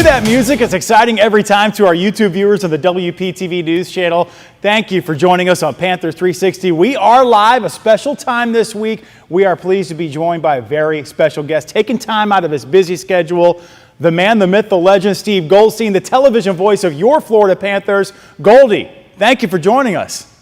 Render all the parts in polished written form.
that music. It's exciting every time to our YouTube viewers of the WPTV News Channel. Thank you for joining us on Panthers 360. We are live, a special time this week. We are pleased to be joined by a very special guest, taking time out of his busy schedule. The man, the myth, the legend, Steve Goldstein, the television voice of your Florida Panthers. Goldie, thank you for joining us.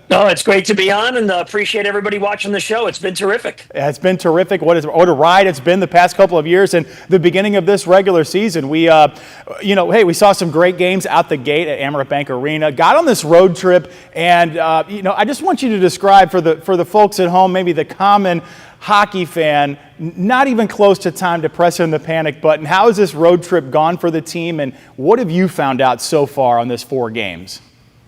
No, it's great to be on, and appreciate everybody watching the show. It's been terrific. It's been terrific. What a ride it's been the past couple of years and the beginning of this regular season. We saw some great games out the gate at Amaret Bank Arena. Got on this road trip, and I just want you to describe for the folks at home, maybe the common hockey fan, not even close to time to press in the panic button. How has this road trip gone for the team, and what have you found out so far on this 4 games?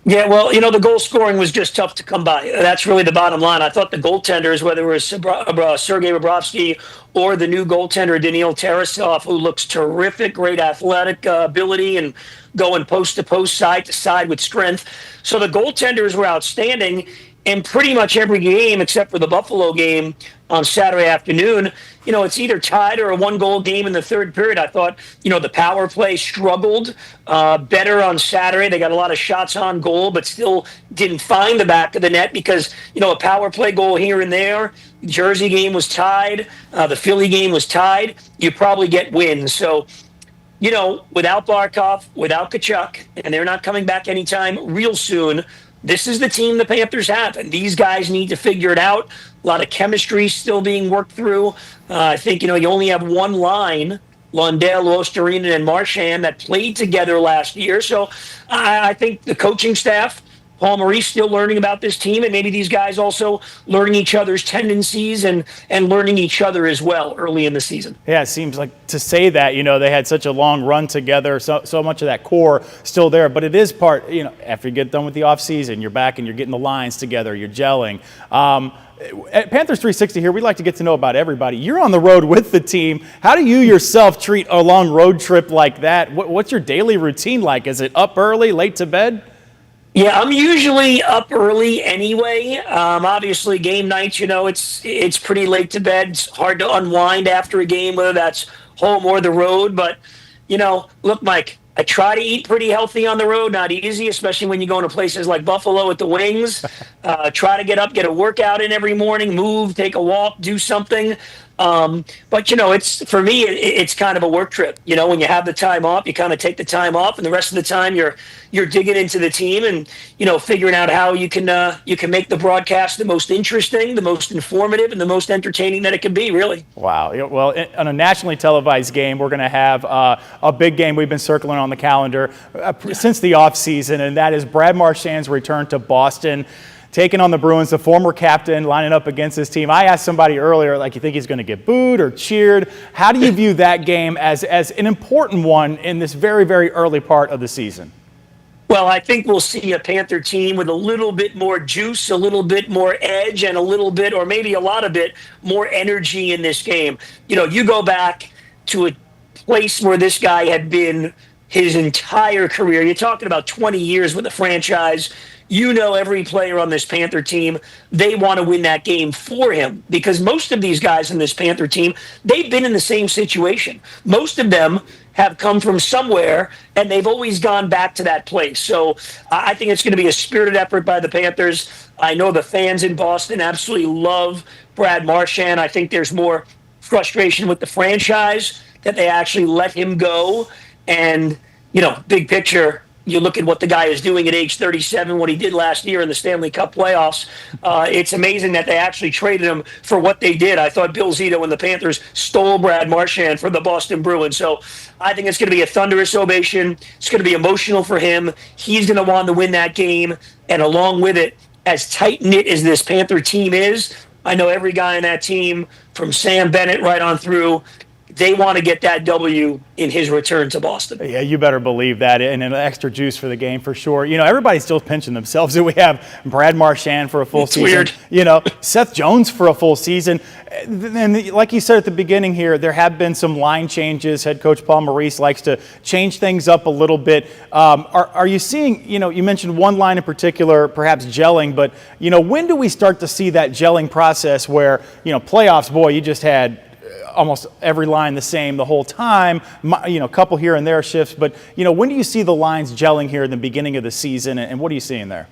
Yeah, well, the goal scoring was just tough to come by. That's really the bottom line. I thought the goaltenders, whether it was Sergei Bobrovsky or the new goaltender, Daniil Tarasov, who looks terrific, great athletic ability and going post to post, side to side with strength. So the goaltenders were outstanding in pretty much every game except for the Buffalo game on Saturday afternoon. It's either tied or a 1-goal game in the third period. I thought, the power play struggled better on Saturday. They got a lot of shots on goal, but still didn't find the back of the net because, a power play goal here and there. The Jersey game was tied. The Philly game was tied. You probably get wins. So, without Barkov, without Tkachuk, and they're not coming back anytime real soon, this is the team the Panthers have, and these guys need to figure it out. A lot of chemistry still being worked through. I think, you only have one line, Lundell, Osterinen, and Marchand, that played together last year. So I think the coaching staff, Paul Maurice, still learning about this team, and maybe these guys also learning each other's tendencies and learning each other as well early in the season. Yeah, it seems like to say that, they had such a long run together, so much of that core still there. But it is part, after you get done with the offseason, you're back and you're getting the lines together, you're gelling. At Panthers 360 here, we like to get to know about everybody. You're on the road with the team. How do you yourself treat a long road trip like that? What's your daily routine like? Is it up early, late to bed? Yeah, I'm usually up early anyway. Obviously, game nights, it's pretty late to bed. It's hard to unwind after a game, whether that's home or the road. But, look, Mike, I try to eat pretty healthy on the road. Not easy, especially when you go to places like Buffalo at the Wings. Try to get up, get a workout in every morning, move, take a walk, do something. But, it's for me, it's kind of a work trip. When you have the time off, you kind of take the time off, and the rest of the time you're digging into the team and, figuring out how you can make the broadcast the most interesting, the most informative, and the most entertaining that it can be, really. Wow. Well, on a nationally televised game, we're going to have a big game we've been circling on the calendar since the offseason, and that is Brad Marchand's return to Boston, taking on the Bruins, the former captain, lining up against his team. I asked somebody earlier, you think he's going to get booed or cheered? How do you view that game as an important one in this very, very early part of the season? Well, I think we'll see a Panther team with a little bit more juice, a little bit more edge, and a little bit, or maybe a lot of it, more energy in this game. You go back to a place where this guy had been his entire career. You're talking about 20 years with the franchise. Every player on this Panther team, they want to win that game for him because most of these guys in this Panther team, they've been in the same situation. Most of them have come from somewhere, and they've always gone back to that place. So I think it's going to be a spirited effort by the Panthers. I know the fans in Boston absolutely love Brad Marchand. I think there's more frustration with the franchise that they actually let him go. And, big picture, you look at what the guy is doing at age 37, what he did last year in the Stanley Cup playoffs. It's amazing that they actually traded him for what they did. I thought Bill Zito and the Panthers stole Brad Marchand for the Boston Bruins. So I think it's going to be a thunderous ovation. It's going to be emotional for him. He's going to want to win that game. And along with it, as tight-knit as this Panther team is, I know every guy in that team, from Sam Bennett right on through, they want to get that W in his return to Boston. Yeah, you better believe that, and an extra juice for the game for sure. Everybody's still pinching themselves that we have Brad Marchand for a full season. Weird. Seth Jones for a full season. And like you said at the beginning here, there have been some line changes. Head coach Paul Maurice likes to change things up a little bit. Are you seeing, you mentioned one line in particular, perhaps gelling, but, when do we start to see that gelling process where, playoffs, boy, you just had almost every line the same the whole time, a couple here and there shifts. But, when do you see the lines gelling here in the beginning of the season, and what are you seeing there?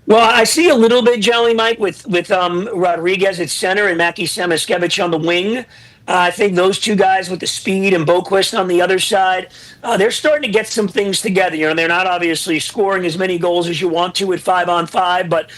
Well, I see a little bit jelly, Mike, with Rodriguez at center and Mackie Samoskevich on the wing. I think those two guys with the speed and Boquist on the other side, they're starting to get some things together. They're not obviously scoring as many goals as you want to at 5-on-5, but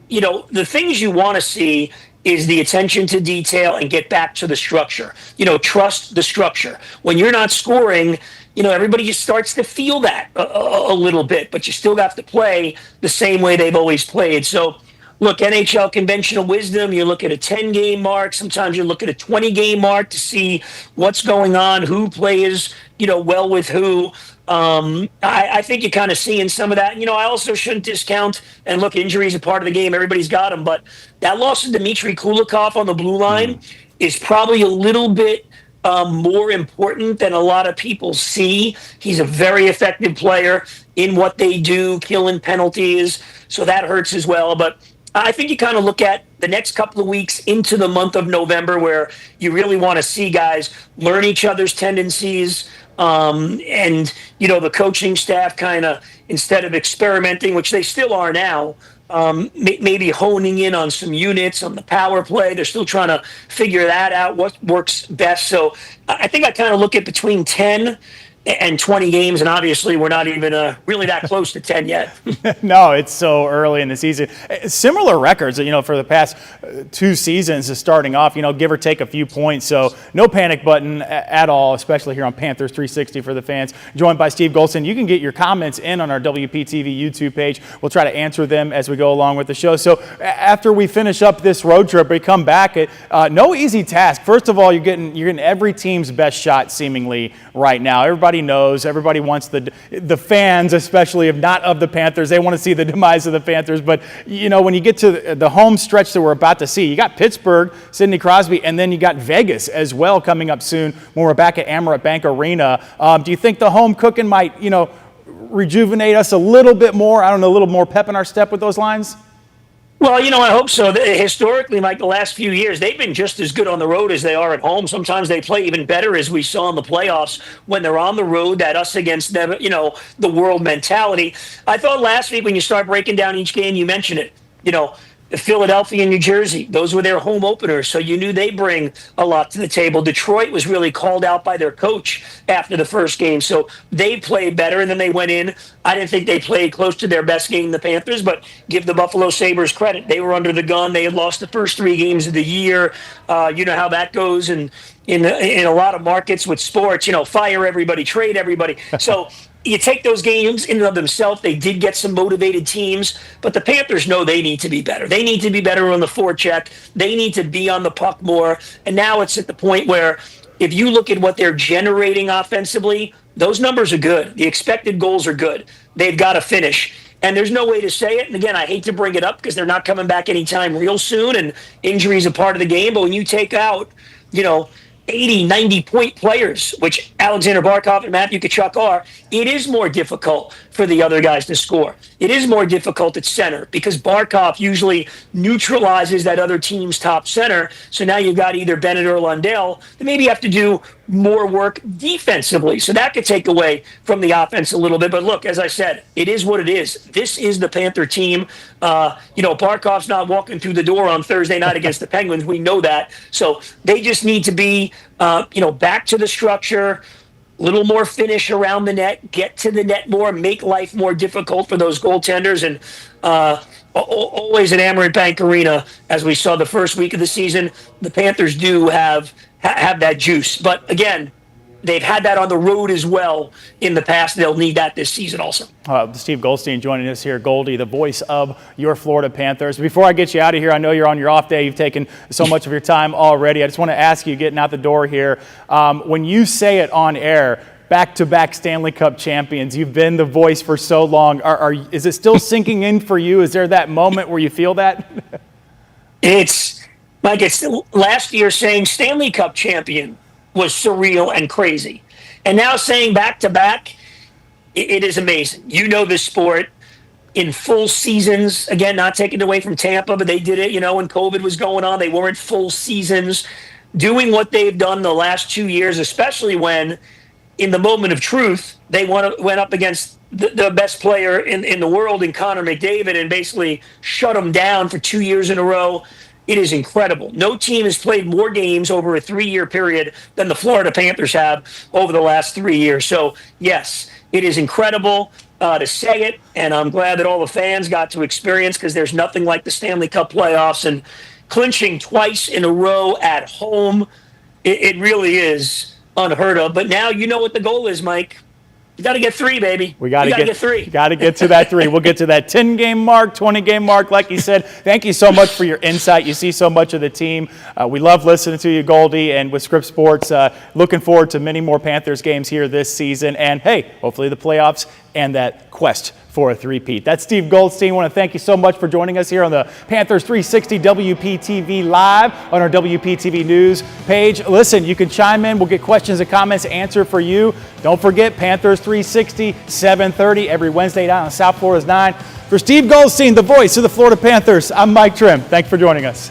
the things you want to see is the attention to detail and get back to the structure. Trust the structure. When you're not scoring, everybody just starts to feel that a little bit, but you still have to play the same way they've always played. So, look, NHL conventional wisdom, you look at a 10-game mark. Sometimes you look at a 20-game mark to see what's going on, who plays, well with who. I think you're kind of seeing some of that. I also shouldn't discount, and look, injuries are part of the game. Everybody's got them. But that loss of Dmitry Kulikov on the blue line is probably a little bit more important than a lot of people see. He's a very effective player in what they do, killing penalties. So that hurts as well. But I think you kind of look at the next couple of weeks into the month of November where you really want to see guys learn each other's tendencies. And, the coaching staff kind of, instead of experimenting, which they still are now, maybe honing in on some units on the power play. They're still trying to figure that out, what works best. So I think I kind of look at between 10 and 20 games, and obviously we're not even really that close to 10 yet. No, it's so early in the season. Similar records, for the past 2 seasons starting off, give or take a few points. So no panic button at all, especially here on Panthers 360 for the fans. Joined by Steve Goldstein. You can get your comments in on our WPTV YouTube page. We'll try to answer them as we go along with the show. So after we finish up this road trip, we come back at no easy task. First of all, you're getting every team's best shot seemingly right now. Everybody knows. Everybody wants the fans, especially if not of the Panthers, they want to see the demise of the Panthers. But, when you get to the home stretch that we're about to see, you got Pittsburgh, Sidney Crosby, and then you got Vegas as well coming up soon when we're back at Amerant Bank Arena. Do you think the home cooking might, rejuvenate us a little bit more? I don't know, a little more pep in our step with those lines? Well, I hope so. Historically, Mike, the last few years, they've been just as good on the road as they are at home. Sometimes they play even better, as we saw in the playoffs when they're on the road, that us against them, the world mentality. I thought last week when you start breaking down each game, you mentioned it, Philadelphia and New Jersey, those were their home openers, so you knew they bring a lot to the table. Detroit was really called out by their coach after the first game, so they played better, and then they went in. I didn't think they played close to their best game, the Panthers, but give the Buffalo Sabres credit. They were under the gun. They had lost the first 3 games of the year. You know how that goes, and in a lot of markets with sports, fire everybody, trade everybody. So you take those games in and of themselves, they did get some motivated teams, but the Panthers know they need to be better. They need to be better on the forecheck. They need to be on the puck more. And now it's at the point where if you look at what they're generating offensively, those numbers are good. The expected goals are good. They've got to finish. And there's no way to say it. And again, I hate to bring it up because they're not coming back anytime real soon, and injuries are part of the game. But when you take out, 80, 90-point players, which Alexander Barkov and Matthew Tkachuk are, it is more difficult for the other guys to score. It is more difficult at center because Barkov usually neutralizes that other team's top center. So now you've got either Bennett or Lundell that maybe have to do more work defensively. So that could take away from the offense a little bit. But look, as I said, it is what it is. This is the Panther team. Barkov's not walking through the door on Thursday night against the Penguins. We know that. So they just need to be, back to the structure, a little more finish around the net, get to the net more, make life more difficult for those goaltenders. And always at Amerant Bank Arena, as we saw the first week of the season, the Panthers do have that juice. But again, they've had that on the road as well in the past. They'll need that this season also. Steve Goldstein joining us here. Goldie, the voice of your Florida Panthers. Before I get you out of here, I know you're on your off day. You've taken so much of your time already. I just want to ask you, getting out the door here, when you say it on air, back-to-back Stanley Cup champions, you've been the voice for so long. Is it still sinking in for you? Is there that moment where you feel that? It's last year saying Stanley Cup champion was surreal and crazy. And now saying back-to-back, it is amazing. You know this sport in full seasons. Again, not taken away from Tampa, but they did it, when COVID was going on. They weren't full seasons. doing what they've done the last 2 years, especially when in the moment of truth, they went up against the best player in the world in Connor McDavid and basically shut him down for 2 years in a row. It is incredible. No team has played more games over a 3-year period than the Florida Panthers have over the last 3 years. So, yes, it is incredible to say it, and I'm glad that all the fans got to experience, because there's nothing like the Stanley Cup playoffs and clinching twice in a row at home. It really is unheard of. But now you know what the goal is, Mike. You got to get 3, baby. We got to get 3. Got to get to that 3. We'll get to that 10-game mark, 20-game mark. Like you said, thank you so much for your insight. You see so much of the team. We love listening to you, Goldie, and with Scripps Sports. Looking forward to many more Panthers games here this season. And, hey, hopefully the playoffs and that quest for a three-peat. That's Steve Goldstein. I want to thank you so much for joining us here on the Panthers 360 WPTV Live on our WPTV News page. Listen, you can chime in. We'll get questions and comments answered for you. Don't forget, Panthers 360, 7:30 every Wednesday night on South Florida's 9. For Steve Goldstein, the voice of the Florida Panthers, I'm Mike Trim. Thanks for joining us.